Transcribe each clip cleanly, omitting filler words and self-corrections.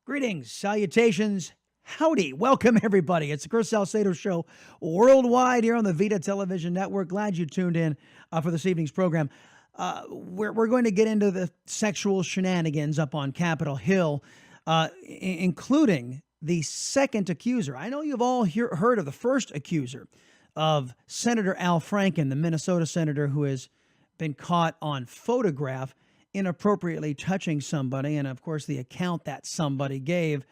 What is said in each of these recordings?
Greetings, salutations, howdy. Welcome, everybody. It's the Chris Salcedo Show Worldwide here on the Vida television network. Glad you tuned in for this evening's program. We're going to get into the sexual shenanigans up on Capitol Hill, including the second accuser. I know you've all heard of the first accuser of Senator Al Franken, the Minnesota senator who has been caught on photograph inappropriately touching somebody, and of course the account that somebody gave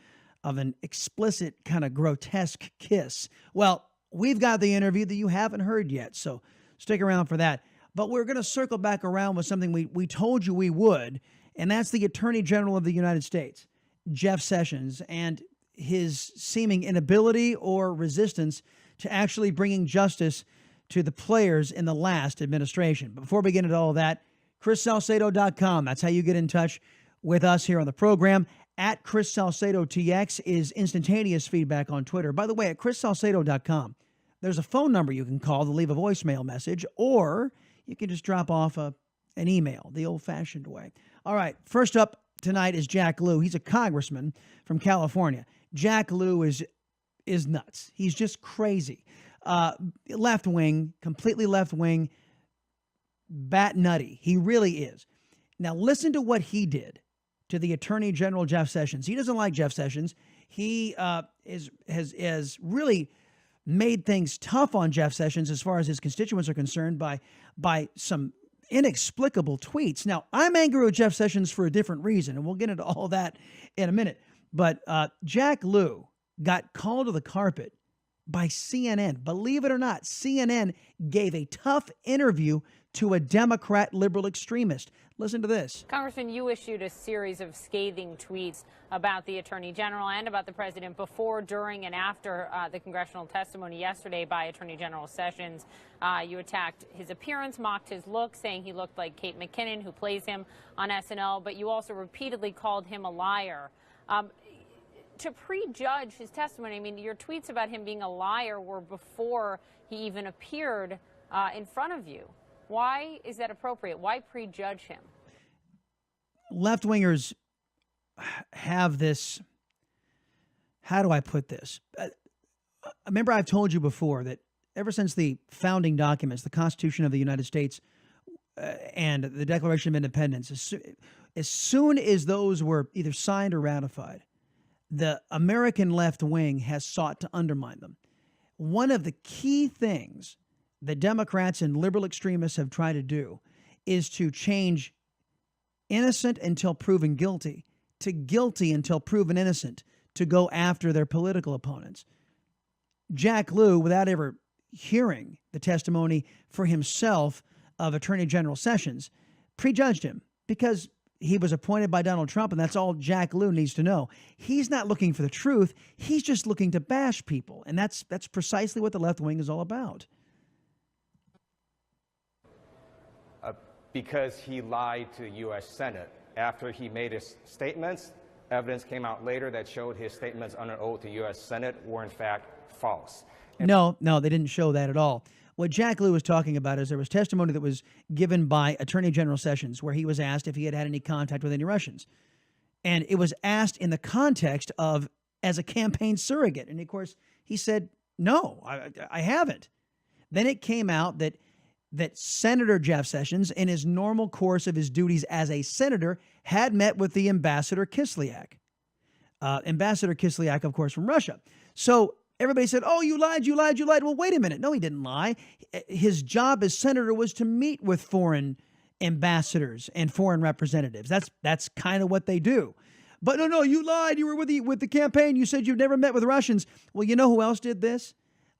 of an explicit kind of grotesque kiss. Well, we've got the interview that you haven't heard yet, so stick around for that. But we're going to circle back around with something we told you we would, and that's the Attorney General of the United States, Jeff Sessions, and his seeming inability or resistance to actually bringing justice to the players in the last administration. Before we get into all of that, ChrisSalcedo.com. That's how you get in touch with us here on the program. At Chris Salcedo TX is instantaneous feedback on Twitter. By the way, at ChrisSalcedo.com, there's a phone number you can call to leave a voicemail message, or you can just drop off an email the old-fashioned way. All right, first up tonight is Jack Lew. He's a congressman from California. Jack Lew is nuts. He's just crazy. Left-wing, completely left-wing, bat nutty. He really is. Now listen to what he did to the Attorney General Jeff Sessions. He doesn't like Jeff Sessions. He has really made things tough on Jeff Sessions as far as his constituents are concerned by some inexplicable tweets. Now, I'm angry with Jeff Sessions for a different reason, and we'll get into all that in a minute. But Jack Lew got called to the carpet by CNN. Believe it or not, CNN gave a tough interview to a Democrat liberal extremist. Listen to this. Congressman, you issued a series of scathing tweets about the Attorney General and about the President before, during, and after the congressional testimony yesterday by Attorney General Sessions. You attacked his appearance, mocked his look, saying he looked like Kate McKinnon, who plays him on SNL, but you also repeatedly called him a liar. To prejudge his testimony, I mean, your tweets about him being a liar were before he even appeared in front of you. Why is that appropriate? Why prejudge him? Left-wingers have this, how do I put this? Remember, I've told you before that ever since the founding documents, the Constitution of the United States and the Declaration of Independence, as soon as those were either signed or ratified, the American left wing has sought to undermine them. One of the key things the Democrats and liberal extremists have tried to do is to change innocent until proven guilty to guilty until proven innocent to go after their political opponents. Jack Lew, without ever hearing the testimony for himself of Attorney General Sessions, prejudged him because he was appointed by Donald Trump, and that's all Jack Lew needs to know. He's not looking for the truth. He's just looking to bash people, and that's precisely what the left wing is all about. Because he lied to the U.S. Senate. After he made his statements, evidence came out later that showed his statements under oath to the U.S. Senate were in fact false. No, they didn't show that at all. What Jack Lew was talking about is there was testimony that was given by Attorney General Sessions where he was asked if he had had any contact with any Russians. And it was asked in the context of as a campaign surrogate. And of course, he said, no, I haven't. Then it came out that Senator Jeff Sessions, in his normal course of his duties as a senator, had met with the Ambassador Kislyak. Ambassador Kislyak, of course, from Russia. So everybody said, oh, you lied. Well, wait a minute. No, he didn't lie. His job as senator was to meet with foreign ambassadors and foreign representatives. That's kind of what they do. But no, you lied. You were with the campaign. You said you've never met with Russians. Well, you know who else did this?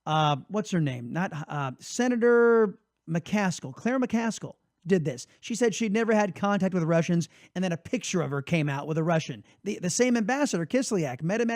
What's her name? Not Senator McCaskill. Claire McCaskill did this. She said she'd never had contact with Russians, and then a picture of her came out with a Russian. The same ambassador, Kislyak, met him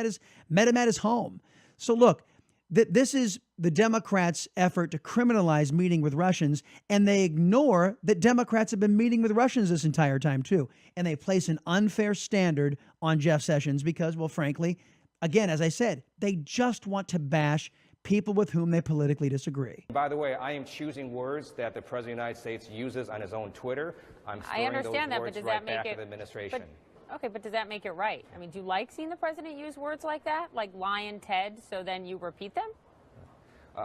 at his home. So look, this is the Democrats' effort to criminalize meeting with Russians, and they ignore that Democrats have been meeting with Russians this entire time too. And they place an unfair standard on Jeff Sessions because, well, frankly, again, as I said, they just want to bash people with whom they politically disagree. By the way, I am choosing words that the President of the United States uses on his own Twitter. I'm I understand those that, words but does right that make back it to the administration. Okay, but does that make it right? I mean, do you like seeing the president use words like that, like Lion Ted, so then you repeat them?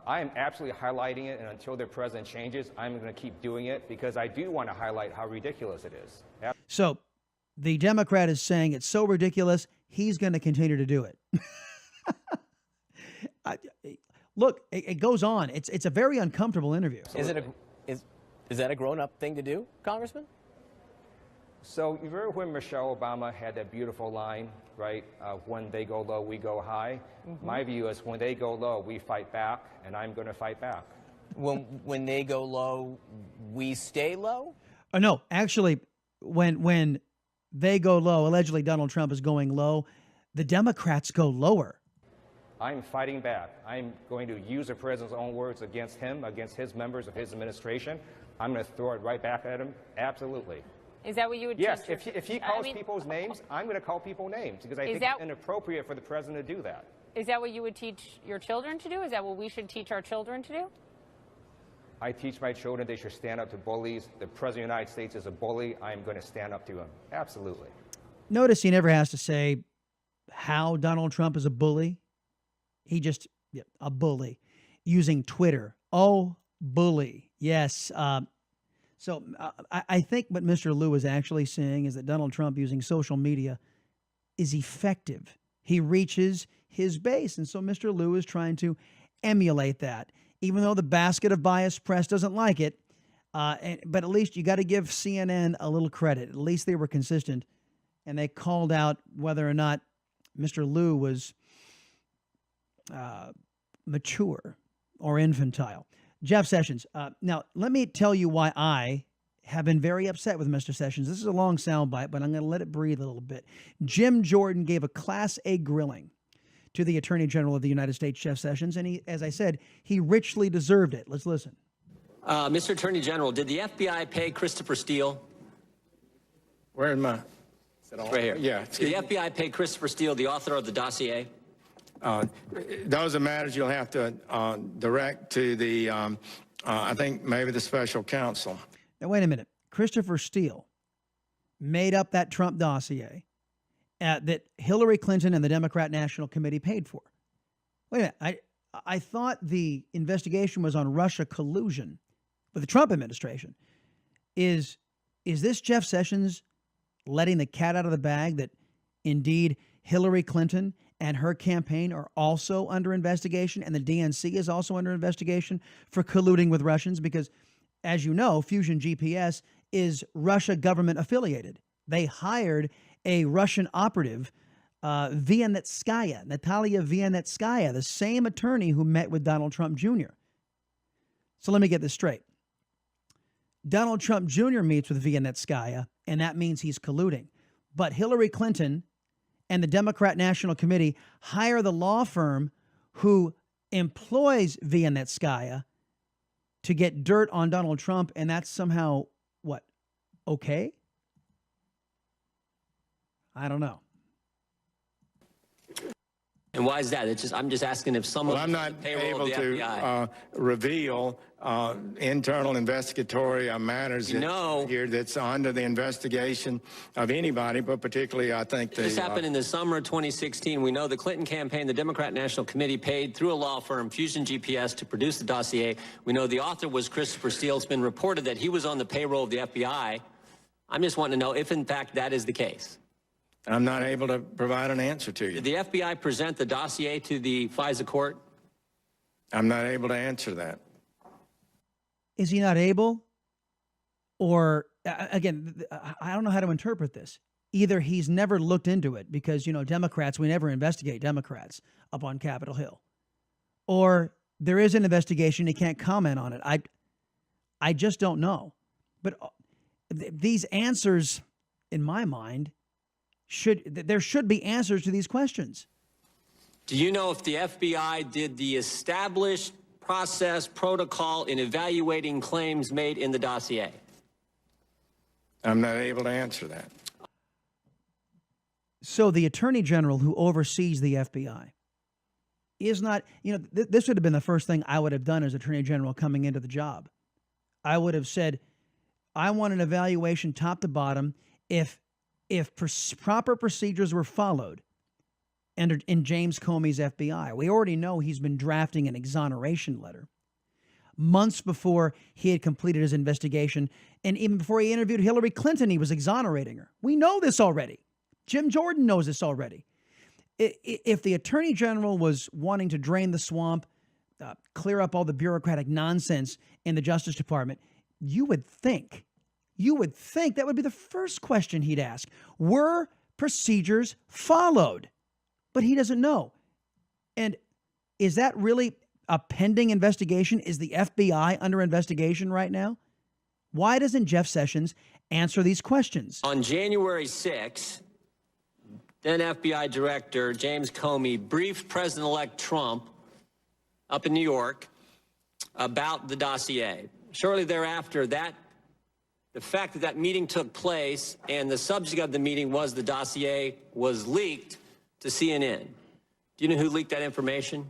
I am absolutely highlighting it, and until the president changes, I'm going to keep doing it because I do want to highlight how ridiculous it is. So the Democrat is saying it's so ridiculous, he's going to continue to do it. Look, it goes on. It's a very uncomfortable interview. Is that a grown-up thing to do, Congressman? So you remember when Michelle Obama had that beautiful line, right? When they go low, we go high. Mm-hmm. My view is when they go low, we fight back, and I'm going to fight back. When they go low, we stay low? Oh, no, actually, when they go low, allegedly Donald Trump is going low, the Democrats go lower. I'm fighting back. I'm going to use the president's own words against him, against his members of his administration. I'm going to throw it right back at him. Absolutely. Is that what you would Yes, teach? if he calls people's names, I'm going to call people names because I think it's inappropriate for the president to do that. Is that what you would teach your children to do? Is that what we should teach our children to do? I teach my children they should stand up to bullies. The president of the United States is a bully. I'm going to stand up to him. Absolutely. Notice he never has to say how Donald Trump is a bully. He just, a bully, using Twitter. Oh, bully. Yes. So I think what Mr. Liu is actually saying is that Donald Trump using social media is effective. He reaches his base. And so Mr. Liu is trying to emulate that, even though the basket of biased press doesn't like it. But at least you got to give CNN a little credit. At least they were consistent, and they called out whether or not Mr. Liu was mature or infantile. Jeff Sessions. Now, let me tell you why I have been very upset with Mr. Sessions. This is a long soundbite, but I'm going to let it breathe a little bit. Jim Jordan gave a Class A grilling to the Attorney General of the United States, Jeff Sessions, and he, as I said, he richly deserved it. Let's listen. Mr. Attorney General, did the FBI pay Christopher Steele? Where am I? Right here. Yeah. Did the FBI pay Christopher Steele, the author of the dossier? Those are matters you'll have to direct to the, I think, maybe the special counsel. Now, wait a minute. Christopher Steele made up that Trump dossier that Hillary Clinton and the Democrat National Committee paid for. Wait a minute. I thought the investigation was on Russia collusion with the Trump administration. Is this Jeff Sessions letting the cat out of the bag that indeed Hillary Clinton and her campaign are also under investigation, and the DNC is also under investigation for colluding with Russians? Because, as you know, Fusion GPS is Russia government affiliated. They hired a Russian operative, Natalia Vienetskaya, the same attorney who met with Donald Trump Jr. So let me get this straight. Donald Trump Jr. meets with Vienetskaya, and that means he's colluding. But Hillary Clinton and the Democrat National Committee hire the law firm who employs Vienetskaya to get dirt on Donald Trump, and that's somehow, what, okay? I don't know. And why is that? I'm just asking if someone. Well, I'm not able to reveal internal investigatory matters here that's under the investigation of anybody, but particularly, I think, this happened in the summer of 2016. We know the Clinton campaign, the Democrat National Committee paid through a law firm, Fusion GPS, to produce the dossier. We know the author was Christopher Steele. It's been reported that he was on the payroll of the FBI. I'm just wanting to know if, in fact, that is the case. I'm not able to provide an answer to you. Did the FBI present the dossier to the FISA court? I'm not able to answer that. Is he not able? Or, again, I don't know how to interpret this. Either he's never looked into it because, Democrats, we never investigate Democrats up on Capitol Hill. Or there is an investigation, he can't comment on it. I just don't know. But these answers, in my mind, there should be answers to these questions. Do you know if the FBI did the established process protocol in evaluating claims made in the dossier? I'm not able to answer that. So the Attorney General who oversees the FBI is not, this would have been the first thing I would have done as Attorney General coming into the job. I would have said, I want an evaluation top to bottom. If if proper procedures were followed in James Comey's FBI. We already know he's been drafting an exoneration letter months before he had completed his investigation. And even before he interviewed Hillary Clinton, he was exonerating her. We know this already. Jim Jordan knows this already. If the Attorney General was wanting to drain the swamp, clear up all the bureaucratic nonsense in the Justice Department, you would think that would be the first question he'd ask. Were procedures followed? But he doesn't know. And is that really a pending investigation? Is the FBI under investigation right now? Why doesn't Jeff Sessions answer these questions? On January 6th, then FBI Director James Comey briefed President-elect Trump up in New York about the dossier. Shortly thereafter, the fact that meeting took place and the subject of the meeting was the dossier was leaked to CNN. Do you know who leaked that information?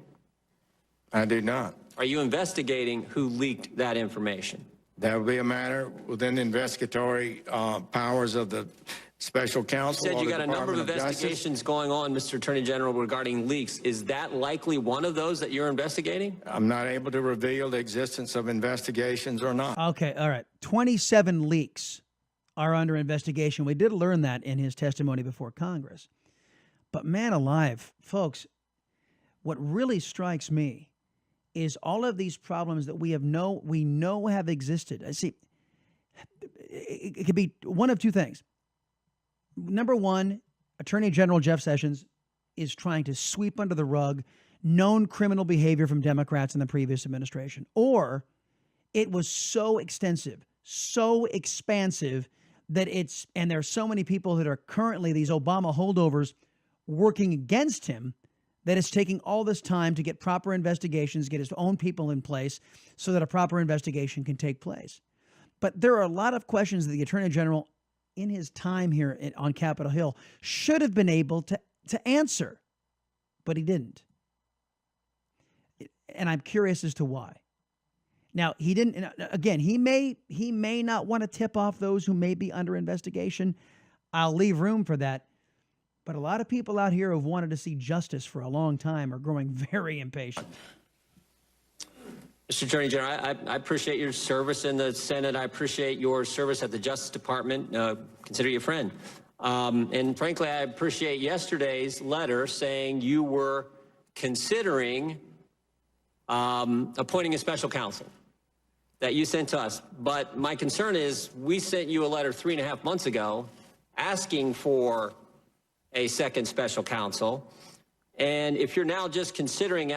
I do not. Are you investigating who leaked that information? That would be a matter within the investigatory powers of the special counsel. You said you or the got a number of Department investigations going on, Mr. Attorney General, regarding leaks. Is that likely one of those that you're investigating? I'm not able to reveal the existence of investigations or not. Okay, all right. 27 leaks are under investigation. We did learn that in his testimony before Congress. But man alive, folks, what really strikes me is all of these problems that we know have existed. See, it could be one of two things. Number one, Attorney General Jeff Sessions is trying to sweep under the rug known criminal behavior from Democrats in the previous administration. Or it was so extensive, so expansive that and there are so many people that are currently these Obama holdovers working against him that it's taking all this time to get proper investigations, get his own people in place so that a proper investigation can take place. But there are a lot of questions that the Attorney General in his time here on Capitol Hill should have been able to answer, but he didn't. And I'm curious as to why. Now, he didn't, again, he may not want to tip off those who may be under investigation. I'll leave room for that. But a lot of people out here who've wanted to see justice for a long time are growing very impatient. Mr. Attorney General, I appreciate your service in the Senate. I appreciate your service at the Justice Department. Consider you a friend. And frankly, I appreciate yesterday's letter saying you were considering appointing a special counsel that you sent to us. But my concern is we sent you a letter 3.5 months ago asking for a second special counsel. And if you're now just considering,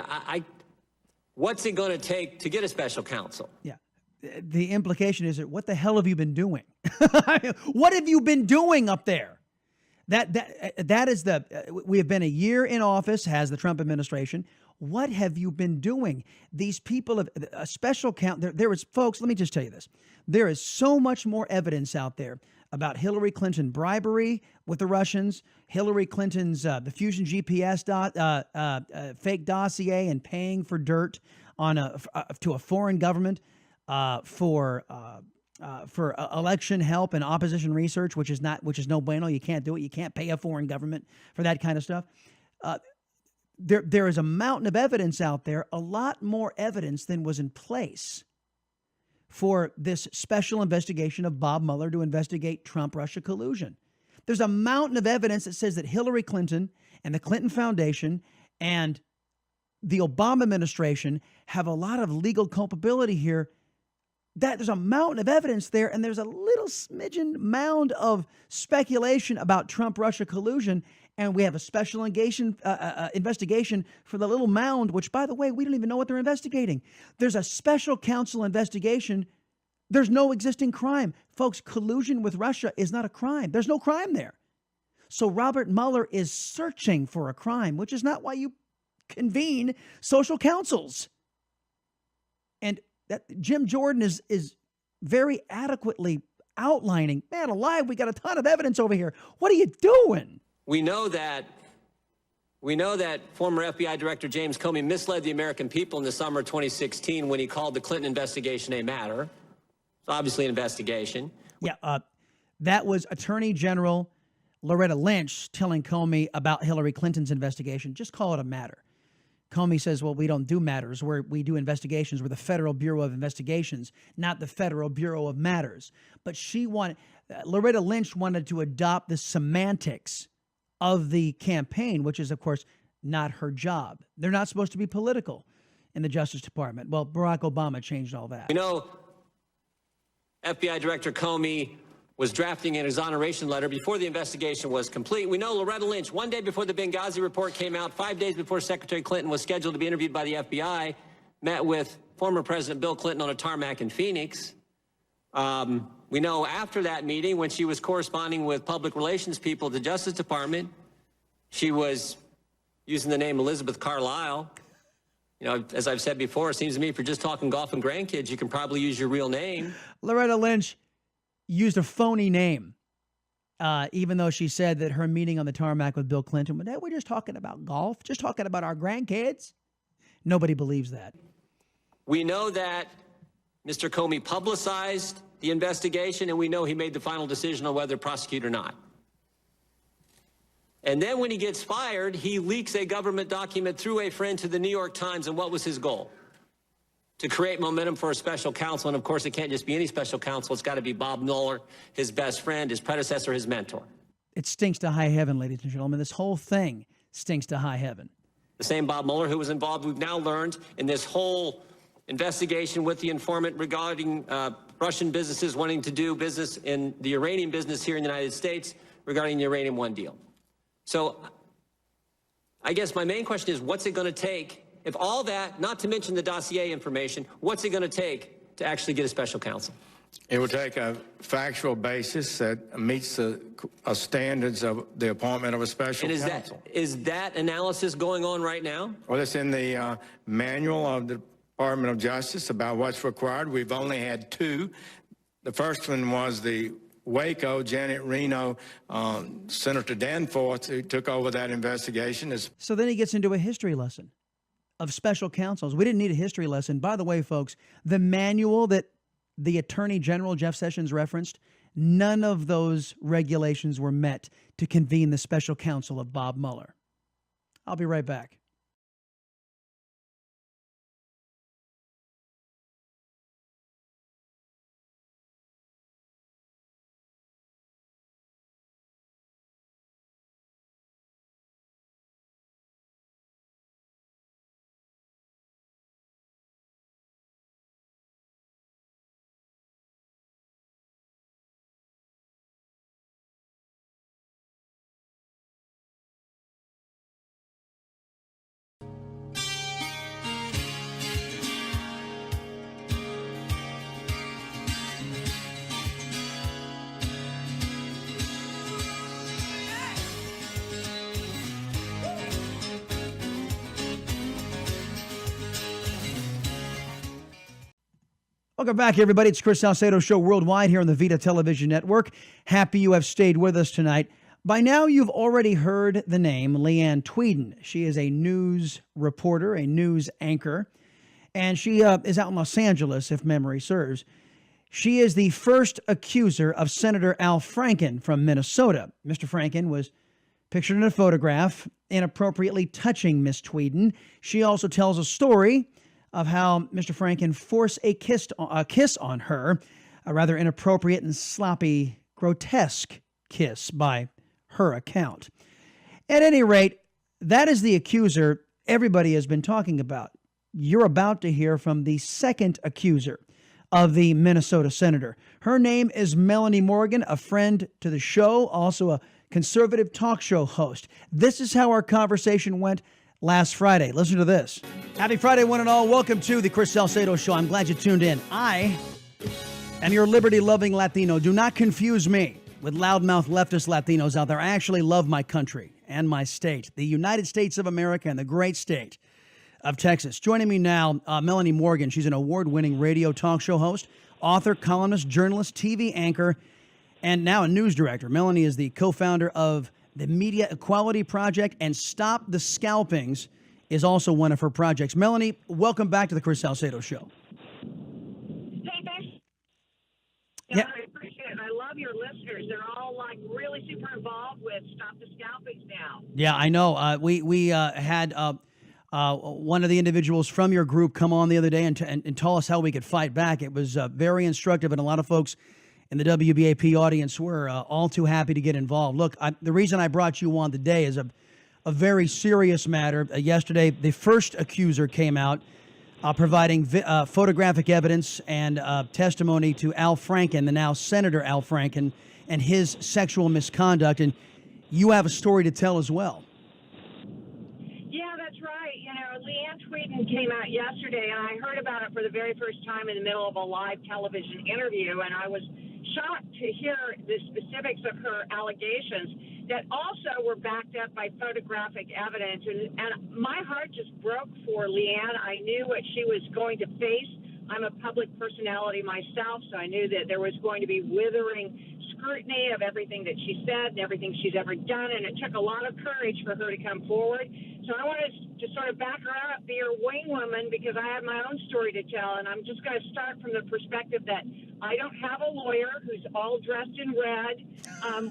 what's it going to take to get a special counsel? Yeah. The implication is that what the hell have you been doing? What have you been doing up there? That is we have been a year in office, has the Trump administration. What have you been doing? These people have a special counsel. There is, folks, let me just tell you this. There is so much more evidence out there about Hillary Clinton bribery with the Russians, Hillary Clinton's the Fusion GPS fake dossier and paying for dirt on to a foreign government for election help and opposition research, which is no bueno. You can't do it. You can't pay a foreign government for that kind of stuff. There is a mountain of evidence out there, a lot more evidence than was in place for this special investigation of Bob Mueller to investigate Trump-Russia collusion. There's a mountain of evidence that says that Hillary Clinton and the Clinton Foundation and the Obama administration have a lot of legal culpability here. That there's a mountain of evidence there, and there's a little smidgen mound of speculation about Trump-Russia collusion, and we have a special investigation for the little mound, which, by the way, we don't even know what they're investigating. There's a special counsel investigation. There's no existing crime. Folks, collusion with Russia is not a crime. There's no crime there. So Robert Mueller is searching for a crime, which is not why you convene social counsels. And that Jim Jordan is very adequately outlining, man alive, we got a ton of evidence over here. What are you doing? We know that former FBI Director James Comey misled the American people in the summer of 2016 when he called the Clinton investigation a matter. It's obviously an investigation. Yeah, that was Attorney General Loretta Lynch telling Comey about Hillary Clinton's investigation. Just call it a matter. Comey says, well, we don't do matters. We do investigations. We're the Federal Bureau of Investigations, not the Federal Bureau of Matters. But Loretta Lynch wanted to adopt the semantics of the campaign, which is, of course, not her job. They're not supposed to be political in the Justice Department. Well, Barack Obama changed all that. You know, FBI Director Comey was drafting an exoneration letter before the investigation was complete. We know Loretta Lynch, one day before the Benghazi report came out, 5 days before Secretary Clinton was scheduled to be interviewed by the FBI, met with former President Bill Clinton on a tarmac in Phoenix. We know after that meeting, when she was corresponding with public relations people at the Justice Department, she was using the name Elizabeth Carlisle. You know, as I've said before, it seems to me if you're just talking golf and grandkids, you can probably use your real name. Loretta Lynch used a phony name, even though she said that her meeting on the tarmac with Bill Clinton, we're just talking about golf, just talking about our grandkids. Nobody believes that. We know that Mr. Comey publicized the investigation, and we know he made the final decision on whether to prosecute or not. And then when he gets fired, he leaks a government document through a friend to the New York Times. And what was his goal? To create momentum for a special counsel. And of course, it can't just be any special counsel. It's got to be Bob Mueller, his best friend, his predecessor, his mentor. It stinks to high heaven, ladies and gentlemen. This whole thing stinks to high heaven. The same Bob Mueller who was involved, we've now learned, in this whole investigation with the informant regarding Russian businesses wanting to do business in the uranium business here in the United States regarding the Uranium One deal. So I guess my main question is, what's it going to take, if all that, not to mention the dossier information, what's it going to take to actually get a special counsel? It will take a factual basis that meets the standards of the appointment of a special counsel. Is that analysis going on right now? Well, it's in the manual of the Department of Justice about what's required. We've only had two. The first one was the Waco, Janet Reno, Senator Danforth, who took over that investigation. So then he gets into a history lesson of special counsels. We didn't need a history lesson. By the way, folks, the manual that the Attorney General, Jeff Sessions, referenced, none of those regulations were met to convene the special counsel of Bob Mueller. I'll be right back. Welcome back, everybody. It's Chris Salcedo Show Worldwide here on the Vida Television Network. Happy you have stayed with us tonight. By now, you've already heard the name Leanne Tweeden. She is a news reporter, a news anchor, and she is out in Los Angeles, if memory serves. She is the first accuser of Senator Al Franken from Minnesota. Mr. Franken was pictured in a photograph inappropriately touching Miss Tweeden. She also tells a story of how Mr. Franken forced a kiss on her, a rather inappropriate and sloppy, grotesque kiss by her account. At any rate, that is the accuser everybody has been talking about. You're about to hear from the second accuser of the Minnesota senator. Her name is Melanie Morgan, a friend to the show, also a conservative talk show host. This is how our conversation went last Friday. Listen to this. Happy Friday, one and all. Welcome to the Chris Salcedo Show. I'm glad you tuned in. I am your liberty-loving Latino. Do not confuse me with loudmouth leftist Latinos out there. I actually love my country and my state, the United States of America and the great state of Texas. Joining me now, Melanie Morgan. She's an award-winning radio talk show host, author, columnist, journalist, TV anchor, and now a news director. Melanie is the co-founder of the Media Equality Project, and Stop the Scalpings is also one of her projects. Melanie, welcome back to the Chris Salcedo Show. Hey, thanks. Yeah, I appreciate it. I love your listeners. They're all like really super involved with Stop the Scalpings now. Yeah, I know. We had one of the individuals from your group come on the other day and tell us how we could fight back. It was very instructive, and a lot of folks in the WBAP audience were all too happy to get involved. Look, the reason I brought you on today is a very serious matter. Yesterday, the first accuser came out providing photographic evidence and testimony to Al Franken, the now Senator Al Franken, and his sexual misconduct. And you have a story to tell as well. Yeah, that's right. You know, Leanne Tweeden came out yesterday, and I heard about it for the very first time in the middle of a live television interview, and I was shocked to hear the specifics of her allegations that also were backed up by photographic evidence. And my heart just broke for Leanne. I knew what she was going to face. I'm a public personality myself, so I knew that there was going to be withering scrutiny of everything that she said and everything she's ever done, and it took a lot of courage for her to come forward. So I wanted to sort of back her up, be her wing woman, because I have my own story to tell, and I'm just going to start from the perspective that I don't have a lawyer who's all dressed in red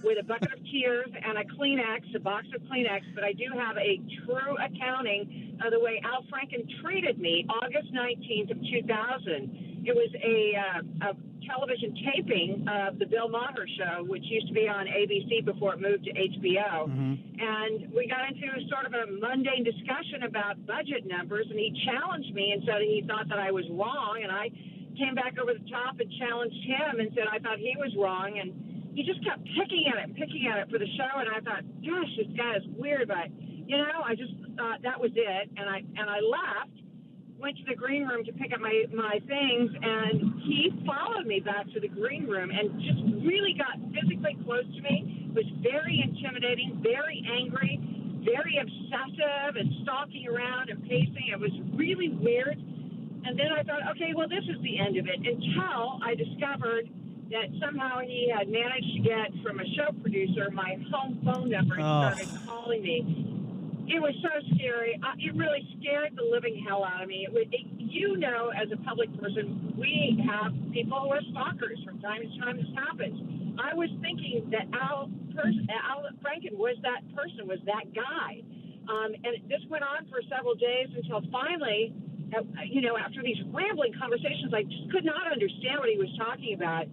with a bucket of tears and a Kleenex, a box of Kleenex, but I do have a true accounting of the way Al Franken treated me August 19th of 2000. It was a television taping of the Bill Maher show, which used to be on ABC before it moved to HBO. Mm-hmm. And we got into sort of a mundane discussion about budget numbers, and he challenged me and said he thought that I was wrong, and I came back over the top and challenged him and said I thought he was wrong, and he just kept picking at it for the show, and I thought, gosh, this guy is weird, but, you know, I just thought that was it, and I left, went to the green room to pick up my things, and he followed me back to the green room and just really got physically close to me, was very intimidating, very angry, very obsessive, and stalking around and pacing. It was really weird. And then I thought, okay, well, this is the end of it, until I discovered that somehow he had managed to get from a show producer my home phone number and started calling me. It was so scary. It really scared the living hell out of me. You know, as a public person, we have people who are stalkers from time to time. This happens. I was thinking that Al Franken was that person, was that guy. And this went on for several days until finally, you know, after these rambling conversations, I just could not understand what he was talking about.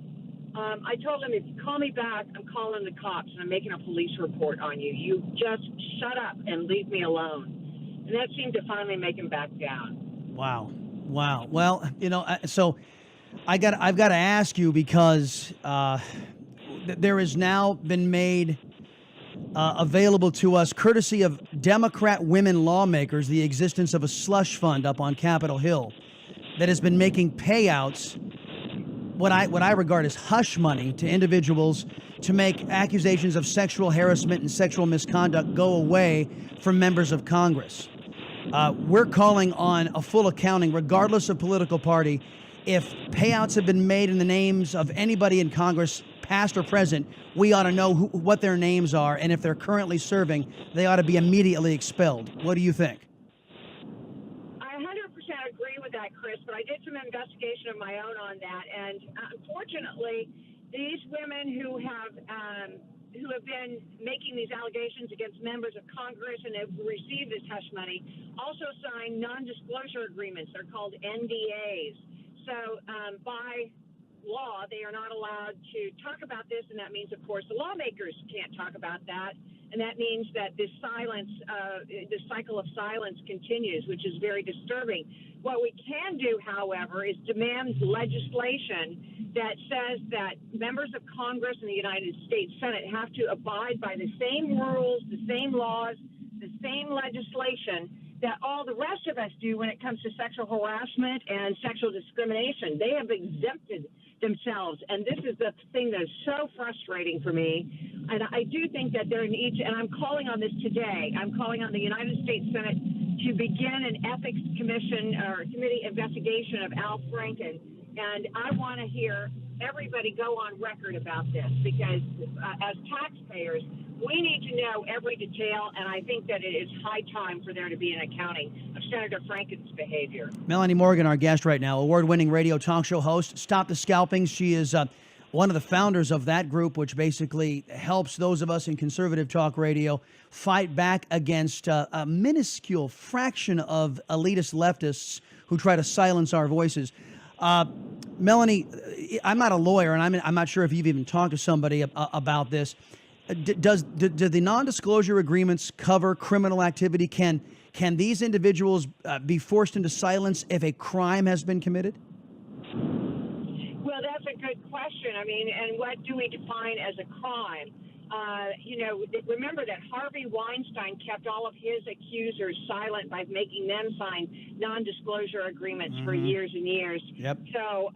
I told him, if you call me back, I'm calling the cops and I'm making a police report on you. You just shut up and leave me alone. And that seemed to finally make him back down. Wow. Well, you know, so I've got to ask you, because there has now been made available to us, courtesy of Democrat women lawmakers, the existence of a slush fund up on Capitol Hill that has been making payouts, what I regard as hush money, to individuals to make accusations of sexual harassment and sexual misconduct go away from members of Congress. We're calling on a full accounting, regardless of political party. If payouts have been made in the names of anybody in Congress, past or present, we ought to know what their names are, and if they're currently serving, they ought to be immediately expelled. What do you think? I 100% agree with that, Chris, but I did some investigation of my own on that, and unfortunately, these women who have been making these allegations against members of Congress and have received this hush money also sign non-disclosure agreements. They're called NDAs. So by law, they are not allowed to talk about this, and that means, of course, the lawmakers can't talk about that, and that means that this silence, this cycle of silence continues, which is very disturbing. What we can do, however, is demand legislation that says that members of Congress and the United States Senate have to abide by the same rules, the same laws, the same legislation that all the rest of us do when it comes to sexual harassment and sexual discrimination. They have exempted themselves, and this is the thing that is so frustrating for me. And I do think that there needs, and I'm calling on this today, I'm calling on the United States Senate to begin an ethics commission or committee investigation of Al Franken. And I want to hear everybody go on record about this, because as taxpayers, we need to know every detail, and I think that it is high time for there to be an accounting of Senator Franken's behavior. Melanie Morgan, our guest right now, award-winning radio talk show host, Stop the Scalpings. She is one of the founders of that group, which basically helps those of us in conservative talk radio fight back against a minuscule fraction of elitist leftists who try to silence our voices. Melanie, I'm not a lawyer, and I'm not sure if you've even talked to somebody about this. Do the non-disclosure agreements cover criminal activity? Can these individuals be forced into silence if a crime has been committed? Well, that's a good question. I mean, and what do we define as a crime? Remember that Harvey Weinstein kept all of his accusers silent by making them sign non-disclosure agreements for years and years. Yep. So,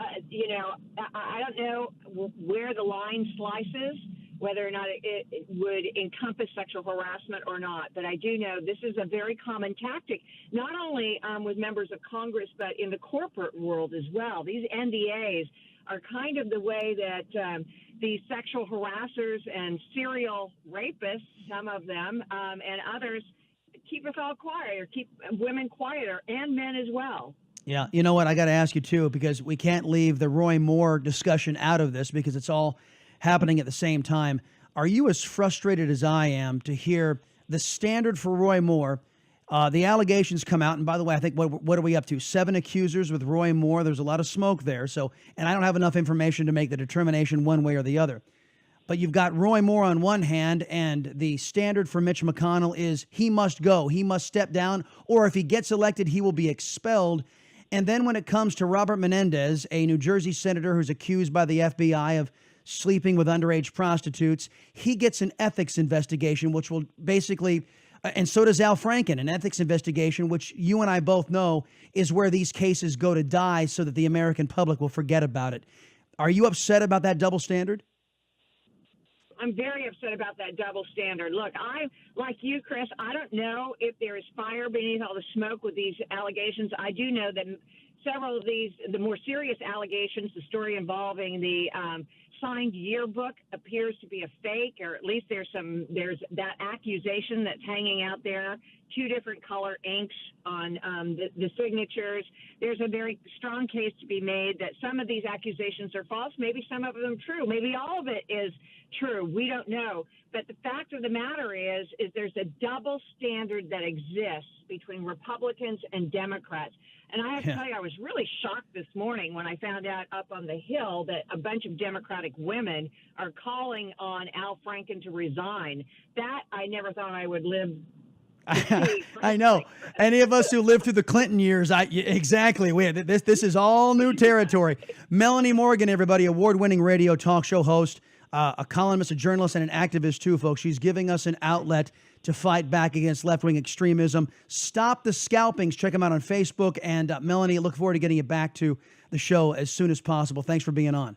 I don't know where the line slices, whether or not it would encompass sexual harassment or not. But I do know this is a very common tactic, not only with members of Congress, but in the corporate world as well. These NDAs are kind of the way that these sexual harassers and serial rapists, some of them, and others, keep us all quiet, or keep women quieter, and men as well. Yeah, you know what? I got to ask you, too, because we can't leave the Roy Moore discussion out of this because it's all happening at the same time. Are you as frustrated as I am to hear the standard for Roy Moore? The allegations come out, and by the way, I think what are we up to? 7 accusers with Roy Moore. There's a lot of smoke there. So, and I don't have enough information to make the determination one way or the other. But you've got Roy Moore on one hand, and the standard for Mitch McConnell is he must go, he must step down, or if he gets elected, he will be expelled. And then when it comes to Robert Menendez, a New Jersey senator who's accused by the FBI of sleeping with underage prostitutes, he gets an ethics investigation, which will basically, and so does Al Franken, an ethics investigation, which you and I both know is where these cases go to die so that the American public will forget about it. Are you upset about that double standard? I'm very upset about that double standard. Look, like you, Chris, I don't know if there is fire beneath all the smoke with these allegations. I do know that several of these, the more serious allegations, the story involving the signed yearbook appears to be a fake, or at least there's that accusation that's hanging out there. 2 different color inks on the signatures. There's a very strong case to be made that some of these accusations are false. Maybe some of them true. Maybe all of it is true. We don't know. But the fact of the matter is there's a double standard that exists between Republicans and Democrats. And I have to tell you, I was really shocked this morning when I found out up on the Hill that a bunch of Democratic women are calling on Al Franken to resign. That I never thought I would live to see. I know. Any of us who lived through the Clinton years, exactly. This is all new territory. Melanie Morgan, everybody, award-winning radio talk show host, a columnist, a journalist, and an activist too, folks. She's giving us an outlet to fight back against left-wing extremism. Stop the scalpings. Check them out on Facebook. And Melanie, look forward to getting you back to the show as soon as possible. Thanks for being on.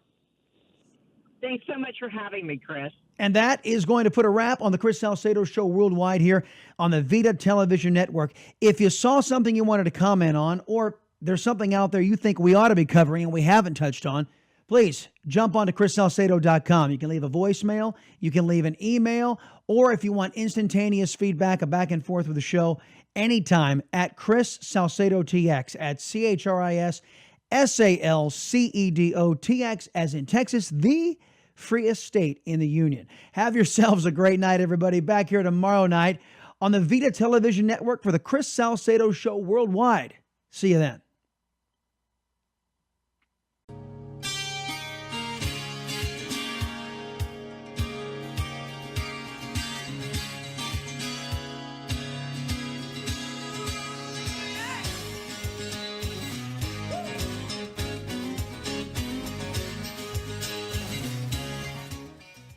Thanks so much for having me, Chris. And that is going to put a wrap on the Chris Salcedo Show Worldwide here on the Vida Television Network. If you saw something you wanted to comment on, or there's something out there you think we ought to be covering and we haven't touched on, please jump on to chrissalcedo.com. You can leave a voicemail, you can leave an email, or if you want instantaneous feedback, a back and forth with the show, anytime at Chris Salcedo TX, at ChrisSalcedo as in Texas, the freest state in the union. Have yourselves a great night, everybody. Back here tomorrow night on the Vida Television Network for the Chris Salcedo Show Worldwide. See you then.